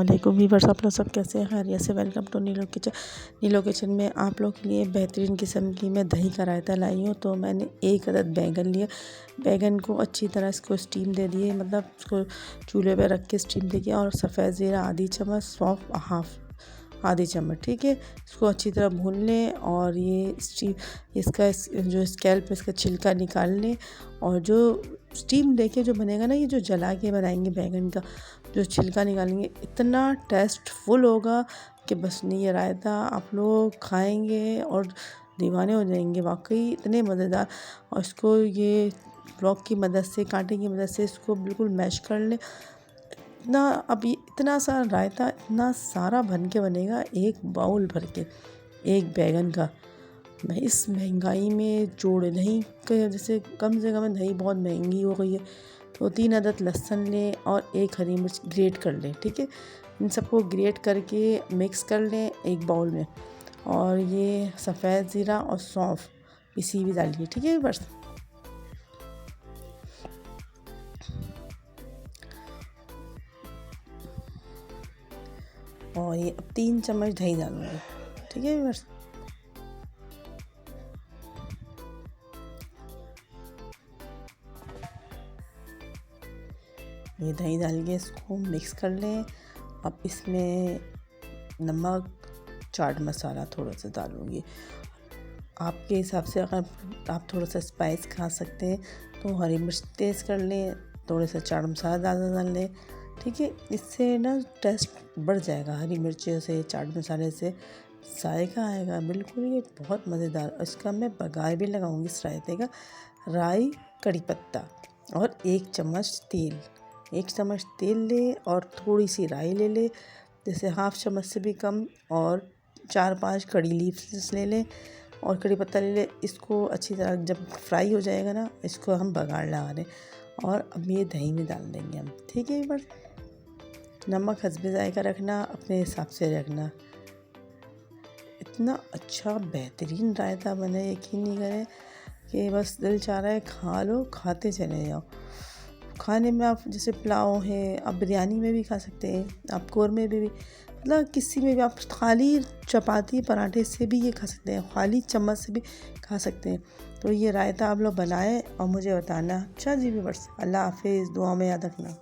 अस्सलामुअलैकुम वीवर्स, आप लोग सब कैसे हैं? खैरियत से? वेलकम टू नीलो किचन। नीलो किचन में आप लोग के लिए बेहतरीन किस्म की मैं दही का रायता लाई हूँ। तो मैंने एक अदद बैंगन लिया। बैंगन को अच्छी तरह इसको स्टीम दे दिए, मतलब इसको चूल्हे पे रख के स्टीम दे दिया। और सफ़ेद ज़ीरा आधी चम्मच, सौंफ आधी चम्मच, ठीक है। इसको अच्छी तरह भून लें और ये इसका जो स्कैल्प है इसका छिलका निकाल लें। और जो स्टीम देके जो बनेगा ना, ये जो जला के बनाएंगे बैंगन का जो छिलका निकालेंगे, इतना टेस्टफुल होगा कि बस नहीं। ये रायता आप लोग खाएंगे और दीवाने हो जाएंगे, वाकई इतने मज़ेदार। और इसको ये फ्लॉक की मदद से, कांटे की मदद से इसको बिल्कुल मैश कर लें। इतना सारा रायता इतना सारा बन के बनेगा, एक बाउल भर के एक बैगन का। मैं इस महंगाई में जोड़ दही के जैसे कम से कम दही बहुत महंगी हो गई है, तो 3 अदद लहसुन लें और 1 हरी मिर्च ग्रेट कर लें, ठीक है। इन सबको ग्रेट करके मिक्स कर लें एक बाउल में। और ये सफ़ेद ज़ीरा और सौंफ इसी भी डालिए, ठीक है। बस और ये अब 3 चम्मच दही डालूंगी, ठीक है। बस ये दही डाल के इसको मिक्स कर लें। अब इसमें नमक, चाट मसाला थोड़ा सा डालूँगी। आपके हिसाब से अगर आप थोड़ा सा स्पाइस खा सकते हैं तो हरी मिर्च तेज़ कर लें, थोड़ा सा चाट मसाला ज़्यादा डाल लें, ठीक है। इससे ना टेस्ट बढ़ जाएगा, हरी मिर्चियों से, चाट मसाले से जायका आएगा बिल्कुल, ये बहुत मज़ेदार। इसका मैं बघार भी लगाऊंगी इस रायते का। राई, कड़ी पत्ता और 1 चम्मच तेल। 1 चम्मच तेल ले और थोड़ी सी राई ले ले, जैसे हाफ चम्मच से भी कम। और 4-5 कड़ी लीव्स ले लें और कड़ी पत्ता ले लें। इसको अच्छी तरह जब फ्राई हो जाएगा ना, इसको हम बघार लगा दें। और अब ये दही में डाल देंगे हम, ठीक है। बस नमक हस्बे जायका रखना, अपने हिसाब से रखना। इतना अच्छा बेहतरीन रायता बना, यकीन नहीं करें कि बस दिल चाह रहा है खा लो, खाते चले जाओ। खाने में आप जैसे पुलाव है, आप बिरयानी में भी खा सकते हैं, आप कोरमे में भी, मतलब किसी में भी। आप खाली चपाती पराठे से भी ये खा सकते हैं, खाली चम्मच से भी खा सकते हैं। तो ये रायता आप लोग बनाएं और मुझे बताना। अच्छा जी, बस अल्लाह हाफिज़, दुआ में याद रखना।